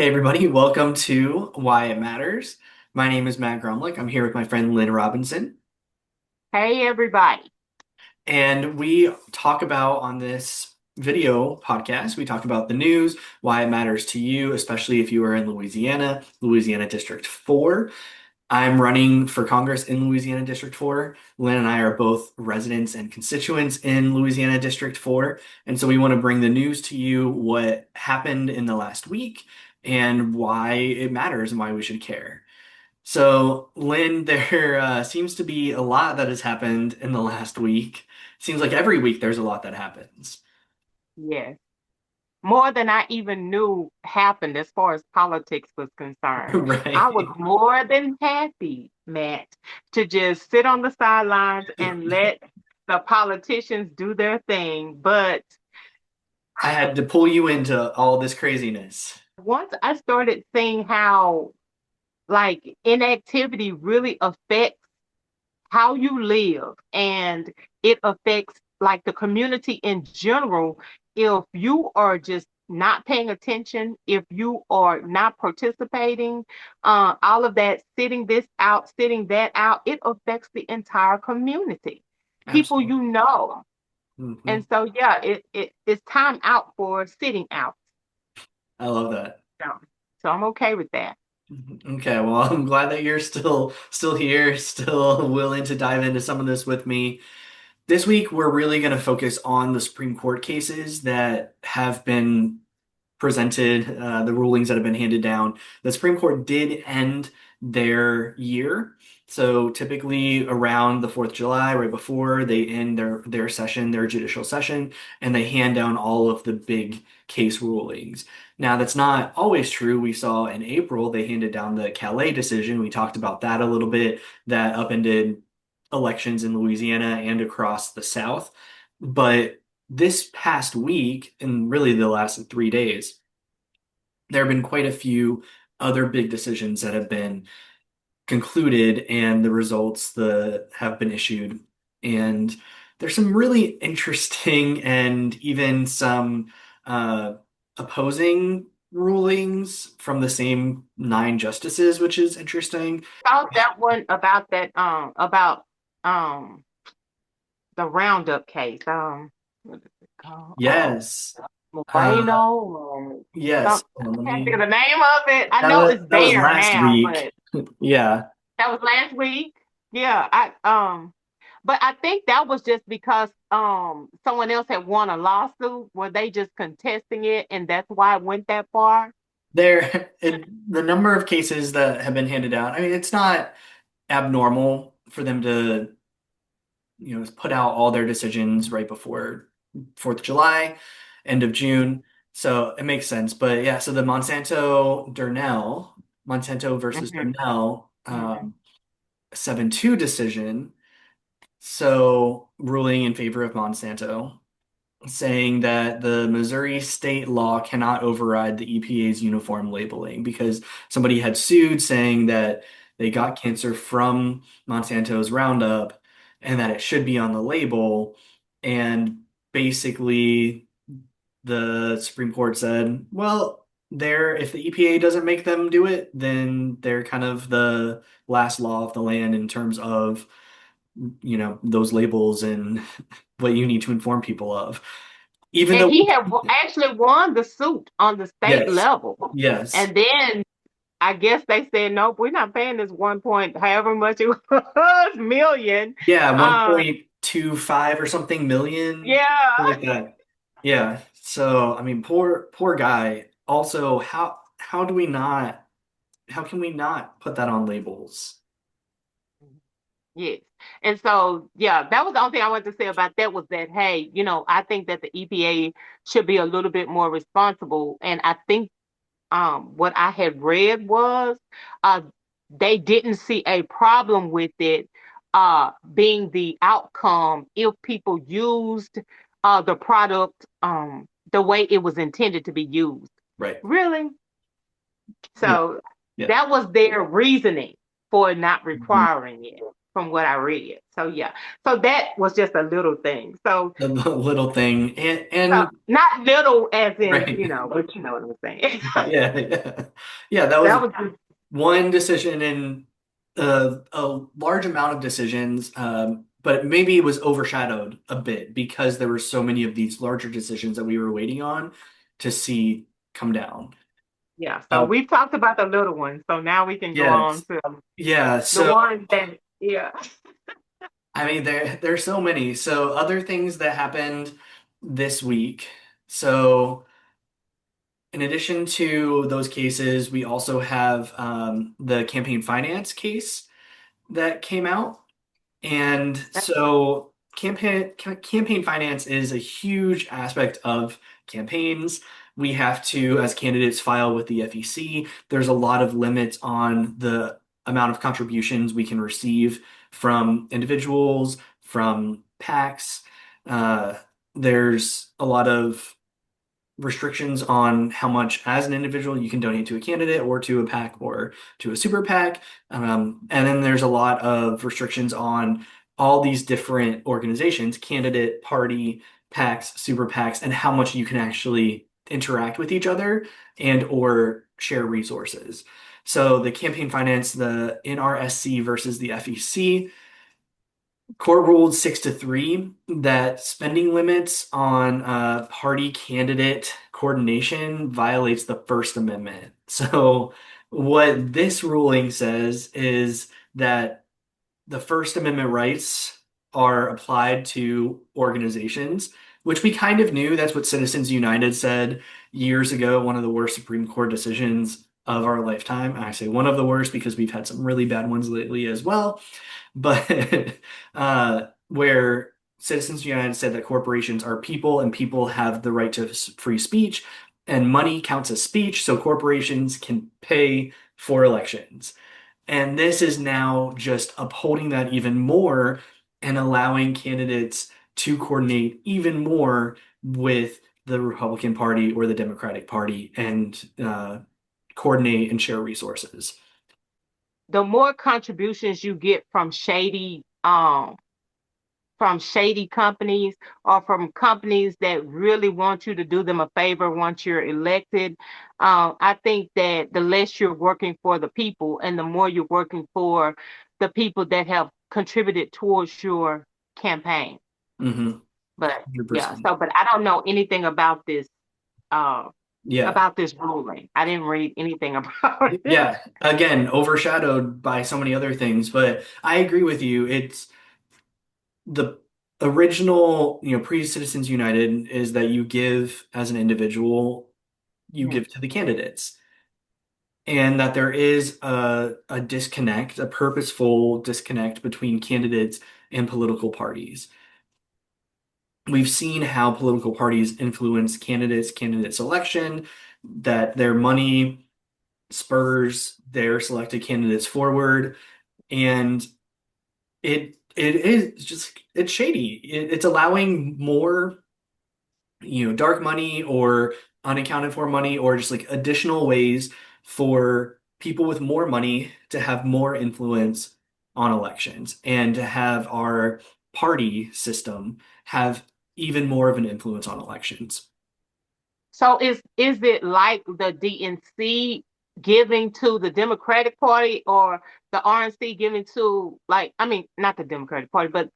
Hey everybody, welcome to Why It Matters. My name is Matt Gromlich. I'm here with my friend Lynn Robinson, Hey, everybody. and we talk about on this video podcast, we talk about the news, why it matters to you, especially if you are in Louisiana, Louisiana District 4. I'm running for Congress in Louisiana District 4. Lynn and I are both residents and constituents in Louisiana District 4. And so we want to bring the news to you, what happened in the last week, and why it matters and why we should care. So, Lynn, there seems to be a lot that has happened in the last week. Seems like every week there's a lot that happens. Yes. More than I even knew happened as far as politics was concerned. I was Right. more than happy, Matt, to just sit on the sidelines and let the politicians do their thing. But I had to pull you into all this craziness. once I started seeing how, like, inactivity really affects how you live and it affects like the community in general. If you are just not paying attention, if you are not participating, all of that, sitting this out, sitting that out, it affects the entire community, people Absolutely. you know. Hmm. And so yeah, it's time out for sitting out. I love that. So, so I'm okay with that. Okay, well, I'm glad that you're still here, still willing to dive into some of this with me. This week, we're really going to focus on the Supreme Court cases that have been presented, the rulings that have been handed down. The Supreme Court did end their year. So typically around the 4th of July, right before they end their session, their judicial session, and they hand down all of the big case rulings. Now, that's not always true. We saw in April they handed down the Calais decision. We talked about that a little bit, that upended elections in Louisiana and across the South. But this past week, and really the last 3 days, there have been quite a few other big decisions that have been concluded and the results that have been issued. And there's some really interesting and even some uh, opposing rulings from the same nine justices, which is interesting. Thought that one about um the Roundup case. What is it called? Yes. Uh, Moreno. yes. Some, Hold on, I can't think of the name of it. I that know was, it's that was there last now, week. but Yeah. that was last week. Yeah, but I think that was just because someone else had won a lawsuit. Were they just contesting it, and that's why it went that far? The number of cases that have been handed down, I mean, it's not abnormal for them to, put out all their decisions right before 4th of July, end of June. So it makes sense. But yeah, so the Monsanto versus Hmm. Durnell, Hmm. 7-2 decision. So ruling in favor of Monsanto, saying that the Missouri state law cannot override the EPA's uniform labeling because somebody had sued saying that they got cancer from Monsanto's Roundup and that it should be on the label. And basically, the Supreme Court said, well, if the EPA doesn't make them do it, then they're kind of the last law of the land in terms of, those labels and what you need to inform people of. Even And though, he had actually won the suit on the state yes, level, yes, and then I guess they said, nope, we're not paying this one point, however much it was, million. yeah, Uh, 1.25 or something million, yeah. something like that. Yeah. So, I mean, poor guy. Also, how can we not put that on labels? Yes. And so, yeah, that was the only thing I wanted to say about that was that, hey, I think that the EPA should be a little bit more responsible. And I think what I had read was uh, they didn't see a problem with it being the outcome if people used the product the way it was intended to be used. Right. Really? Yeah. So Yeah. that was their reasoning for not Mhm. requiring it. from what I read. So yeah, so that was just a little thing. So The little thing, so and not little as in right. but you know what I'm saying. Yeah, yeah. Yeah, that was That was just, one decision in a large amount of decisions, but maybe it was overshadowed a bit because there were so many of these larger decisions that we were waiting on to see come down. yeah. So Uh, we've talked about the little ones. So now we can go on yes. to Yeah, the so ones that yeah. I mean there's so many. So other things that happened this week. So in addition to those cases, we also have the campaign finance case that came out. And so campaign finance is a huge aspect of campaigns. We have to, as candidates, file with the FEC. There's a lot of limits on the amount of contributions we can receive from individuals, from PACs. Uh, there's a lot of restrictions on how much, as an individual, you can donate to a candidate or to a PAC or to a super PAC. And then there's a lot of restrictions on all these different organizations, candidate, party, PACs, super PACs, and how much you can actually interact with each other and or share resources. So the campaign finance, the NRSC versus the FEC, court ruled 6-3 that spending limits on party candidate coordination violates the First Amendment. So, what this ruling says is that the First Amendment rights are applied to organizations, which we kind of knew. That's what Citizens United said years ago, one of the worst Supreme Court decisions of our lifetime. I say one of the worst because we've had some really bad ones lately as well. But where Citizens United said that corporations are people and people have the right to free speech, and money counts as speech, so corporations can pay for elections. And this is now just upholding that even more and allowing candidates to coordinate even more with the Republican Party or the Democratic Party and coordinate and share resources. The more contributions you get from shady companies or from companies that really want you to do them a favor once you're elected. I think that the less you're working for the people and the more you're working for the people that have contributed towards your campaign. Mm-hmm. But yeah, 100%. so but I don't know anything uh Yeah. about this ruling. I didn't read anything about it. Yeah, again, overshadowed by so many other things, but I agree with you. It's the original, pre-Citizens United is that you give as an individual, you Mhm. give to the candidates, and that there is a disconnect, a purposeful disconnect between candidates and political parties. We've seen how political parties influence candidates, candidate selection, that their money spurs their selected candidates forward. And it is just it's shady. It's allowing more, dark money or unaccounted for money or just like additional ways for people with more money to have more influence on elections and to have our party system have even more of an influence on elections. So is it like the DNC giving to the Democratic Party or the RNC giving to like I mean not the Democratic Party but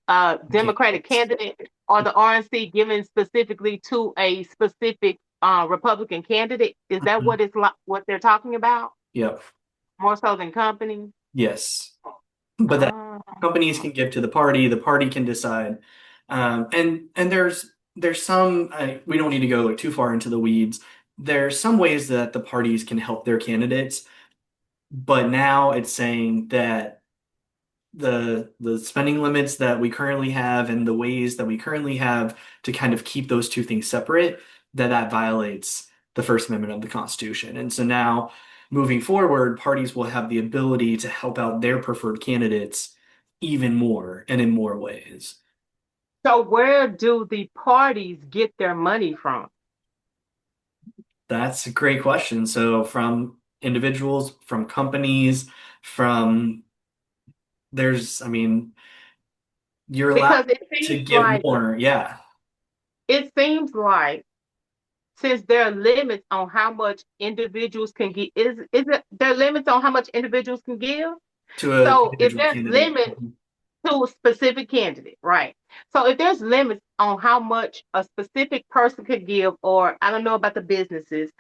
Democratic Candidates. candidate or the RNC giving specifically to a specific Republican candidate? Is that Mhm. what it's like what they're talking about? Yep. More so than companies? Yes. But that Uh, companies can give to the party can decide. And there's some we don't need to go like too far into the weeds. There's some ways that the parties can help their candidates, but now it's saying that the spending limits that we currently have and the ways that we currently have to kind of keep those two things separate, that violates the First Amendment of the Constitution. And so now moving forward, parties will have the ability to help out their preferred candidates even more and in more ways. so where do the parties get their money from? That's a great question. So from individuals, from companies, from I mean, you're allowed Because to give more. Yeah. it seems like since there are limits on how much individuals can give, is it there are limits on how much individuals can give? To an So if individual there's candidate. limits to a specific candidate, right? So if there's limits on how much a specific person could give, or I don't know about the businesses,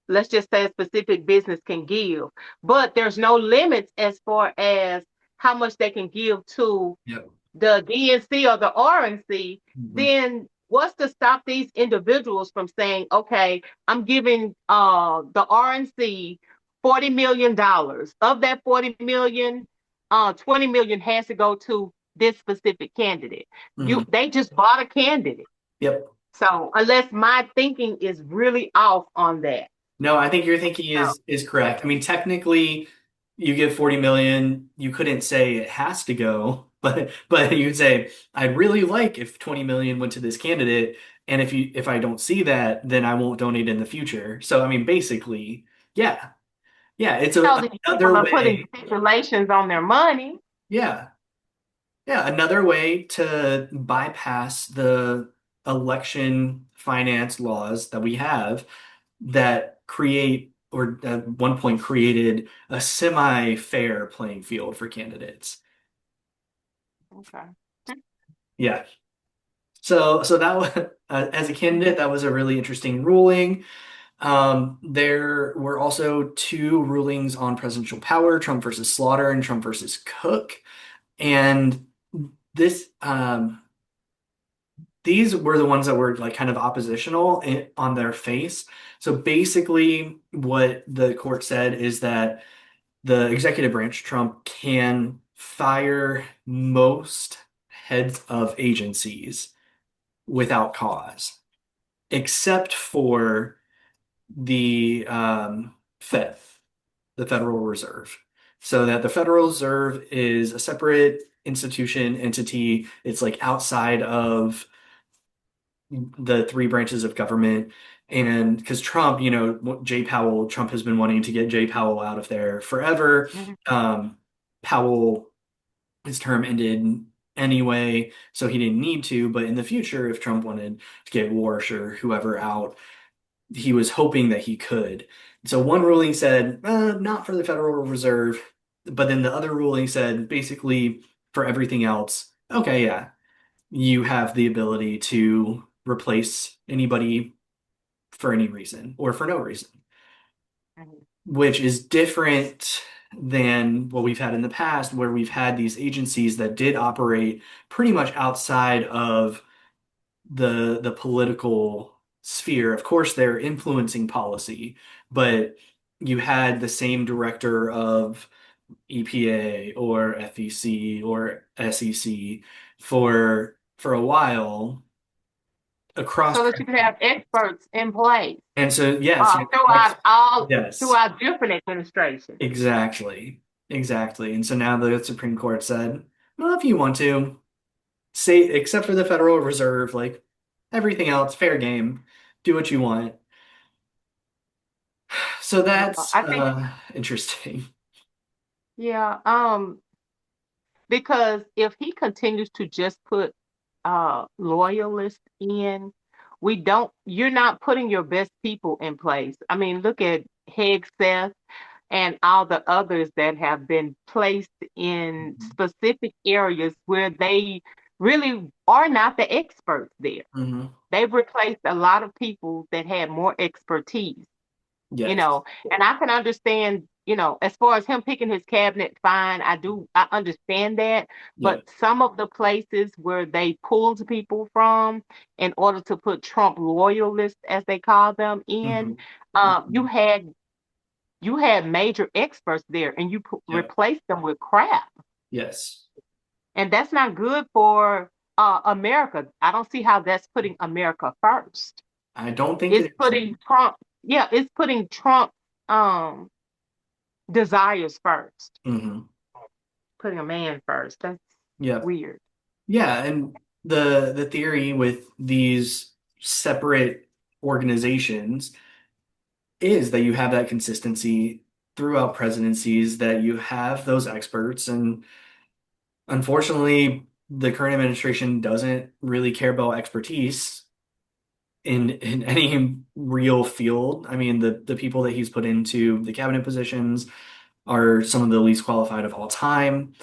let's just say a specific business can give, but there's no limits as far as how much they can give to Yep. the DNC or the RNC, Mhm. then what's to stop these individuals from saying, okay, I'm giving the RNC $40 million. Of that 40 million, 20 million has to go to this specific candidate. Mhm. They just bought a candidate. Yep. So unless my thinking is really off on that. No, I think your thinking No. is correct. I mean, technically, you give 40 million, you couldn't say it has to go, but you could say, I'd really like if 20 million went to this candidate, and if I don't see that, then I won't donate in the future. So I mean, basically, yeah. Yeah, it's So these another people are putting way. stipulations on their money. Yeah. Yeah, another way to bypass the election finance laws that we have that create or at one point created a semi-fair playing field for candidates. Okay. Yeah. So that was as a candidate, that was a really interesting ruling. There were also two rulings on presidential power, Trump versus Slaughter and Trump versus Cook. And this these were the ones that were like kind of oppositional on their face. So basically, what the court said is that the executive branch, Trump, can fire most heads of agencies without cause, except for the Fed, the Federal Reserve. So that the Federal Reserve is a separate institution, entity. It's like outside of the three branches of government. And because Trump, Jay Powell, Trump has been wanting to get Jay Powell out of there forever. Mhm. Um, Powell, his term ended anyway, so he didn't need to. But in the future, if Trump wanted to get Warsh or whoever out, he was hoping that he could. So one ruling said, not for the Federal Reserve, but then the other ruling said basically for everything else, okay, yeah, you have the ability to replace anybody for any reason or for no reason, Mhm. which is different than what we've had in the past, where we've had these agencies that did operate pretty much outside of the political sphere. Of course, they're influencing policy, but you had the same director of EPA or FEC or SEC for a while across So that you can have experts in place and so yes, yes, throughout different administrations. exactly. Exactly. And so now the Supreme Court said, well, if you want to, say except for the Federal Reserve, like everything else, fair game. Do what you want. So that's I think, interesting. yeah, because if he continues to just put loyalists in, you're not putting your best people in place. I mean, look at Hegseth and all the others that have been placed in specific areas where they really are not the experts there. Hmm. They've replaced a lot of people that had more expertise, you Yes. know, and I can understand, as far as him picking his cabinet, fine, I understand that. Yeah. But some of the places where they pulled people from in order to put Trump loyalists, as they call them, in, Hmm. you Hmm. had major experts there, and you Yeah. replaced them with crap, Yes. and that's not good for America. I don't see how that's putting America first. I don't think It's it is. putting Trump, yeah, it's putting Trump um desires first, Hmm. putting a man first. That's Yeah. weird. Yeah. And the theory with these separate organizations is that you have that consistency throughout presidencies, that you have those experts. And unfortunately, the current administration doesn't really care about expertise in any real field. I mean, the people that he's put into the cabinet positions are some of the least qualified of all time.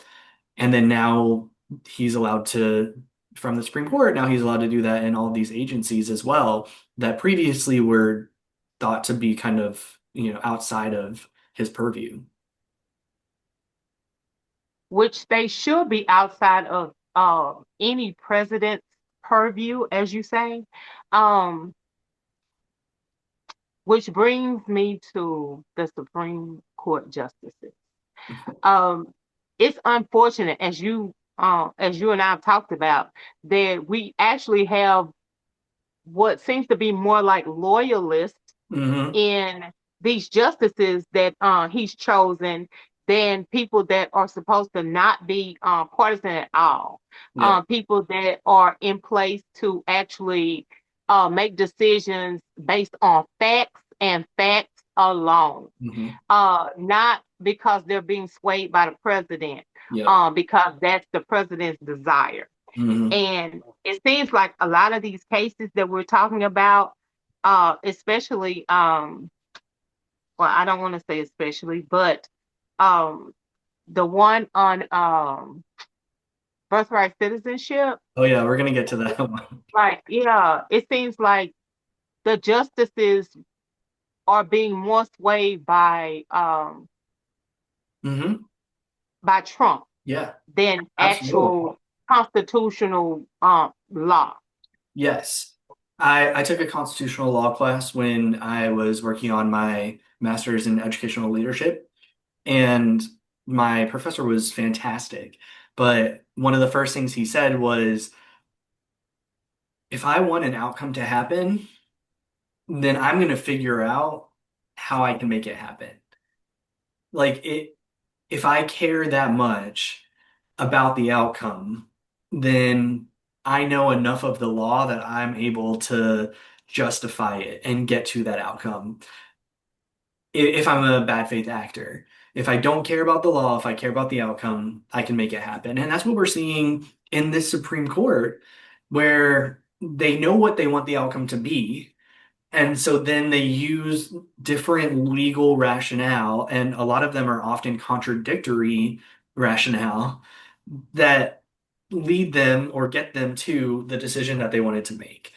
And then now he's allowed to, from the Supreme Court, now he's allowed to do that in all of these agencies as well that previously were thought to be kind of, outside of his purview. which they should be outside of any president's purview, as you say. Um, which brings me to the Supreme Court justices. Um, it's unfortunate, as you and I have talked about, that we actually have what seems to be more like loyalists Hmm. in these justices that he's chosen than people that are supposed to not be partisan at all. Yeah. People that are in place to actually make decisions based on facts and facts alone, Hmm. not because they're being swayed by the president, Yep. because that's the president's desire. Hmm. And it seems like a lot of these cases that we're talking about, especially, well, I don't want to say especially, but um, the one on birthright citizenship, Oh yeah, we're gonna get to that one. like, yeah, it seems like the justices are being more swayed Hmm. by Trump Yeah, than absolutely. actual constitutional law. Yes. I took a constitutional law class when I was working on my master's in educational leadership, and my professor was fantastic. But one of the first things he said was, if I want an outcome to happen, then I'm going to figure out how I can make it happen. Like if I care that much about the outcome, then I know enough of the law that I'm able to justify it and get to that outcome. If I'm a bad faith actor, if I don't care about the law, if I care about the outcome, I can make it happen. And that's what we're seeing in this Supreme Court, where they know what they want the outcome to be. And so then they use different legal rationale, and a lot of them are often contradictory rationale that lead them or get them to the decision that they wanted to make.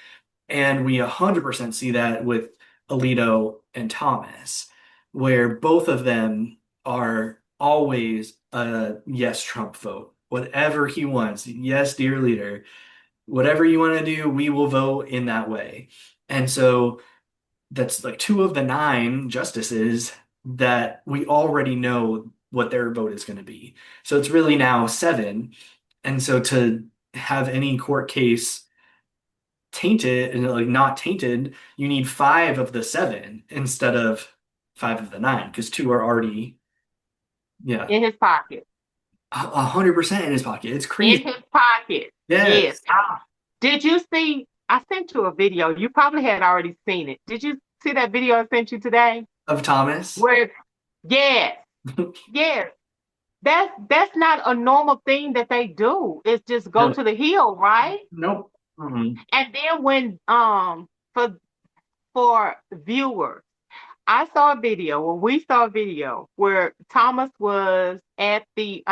And we 100% see that with Alito and Thomas, where both of them are always a yes Trump vote. Whatever he wants, yes, dear leader, whatever you want to do, we will vote in that way. And so that's like two of the nine justices that we already know what their vote is going to be. So it's really now seven. And so to have any court case tainted and like not tainted, you need five of the seven instead of five of the nine because two are already, yeah, In his pocket. 100% in his pocket. It's In crazy. his pocket. Yes. Yes. Did you see? I sent you a video. You probably had already seen it. Did you see that video I sent you today? Of Thomas. Where, yes, yes. That's not a normal thing that they do. It's just go No, to the hill, right? nope. Mhm. And then when for viewers, I saw a video, well, we saw a video where Thomas was at the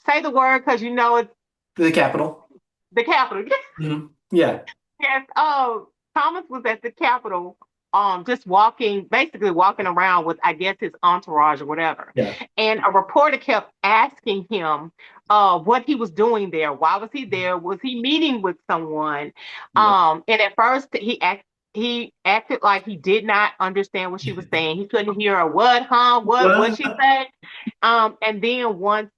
say the word because you know it's The Capitol. the Capitol. Mhm. Yeah. Yes. Oh, Thomas was at the Capitol, just walking, basically walking around with, I guess, his entourage or whatever. Yeah. And a reporter kept asking him, what he was doing there. Why was he there? Was he meeting with someone? Yeah. And at first he acted like he did not understand what she was saying. He couldn't hear her. What, huh? What Well, she said? And then once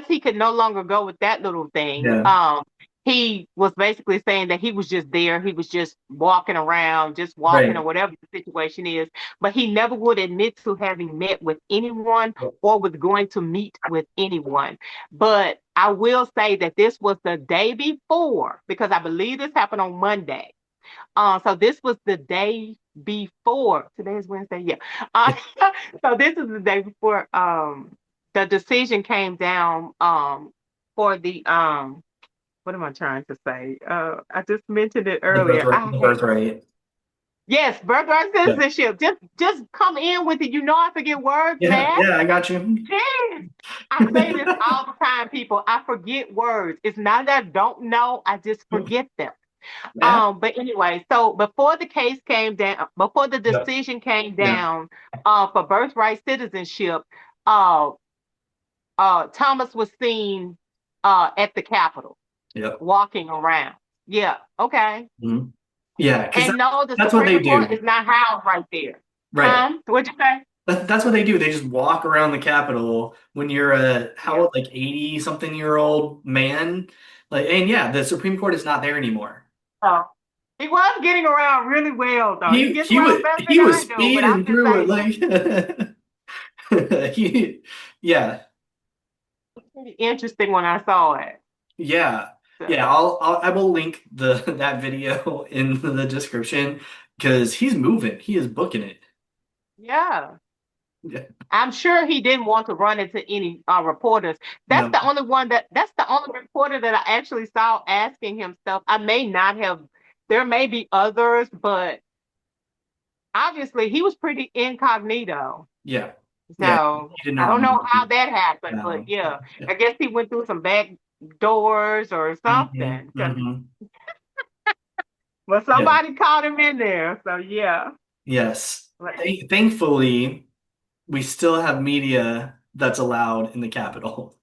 he could no longer go with that little thing, yeah. he was basically saying that he was just there. He was just walking around, just walking or Right. whatever the situation is. But he never would admit to having met with anyone or was going to meet with anyone. But I will say that this was the day before, because I believe this happened on Monday. So this was the day before. Today is Wednesday, yeah. Uh, so this is the day before the decision came down for the what am I trying to say? I just mentioned it earlier. The birthright. Yes, birthright Yeah. citizenship. Just come in with it. You know I forget words, Yeah, man. yeah, I got you. Jeez. I say this all the time, people. I forget words. It's not that I don't know, I just forget them. Yeah. But anyway, so before the case came down, before the Yep. decision came Yeah. down for birthright citizenship, uh Thomas was seen at the Capitol Yep. walking around. Yeah, okay. Mhm. Yeah, because And no, the that's what they Supreme Court do. is not housed right there. Right. What'd you say? That's what they do. They just walk around the Capitol when you're a how Yeah. old, like 80 something year old man. Like, and yeah, the Supreme Court is not there anymore. Oh, he was getting around really well, though. He He gets he was around better he than was I do, but I'm speeding just through it saying. like he yeah. Pretty interesting when I saw it. Yeah. Yeah, So, I will link the that video in the description because he's moving. He is booking it. yeah. Yeah. I'm sure he didn't want to run into any reporters. No. That's the only reporter that I actually saw asking him stuff. I may not have, there may be others, but obviously he was pretty incognito. Yeah. Yeah. So He did I not don't want know to how be that happened, but found. yeah, Yeah. I guess he went through some back doors or Hmm. something. Hmm. Well, Yeah. somebody caught him in there. So yeah. Yes. Like, Thankfully, we still have media that's allowed in the Capitol.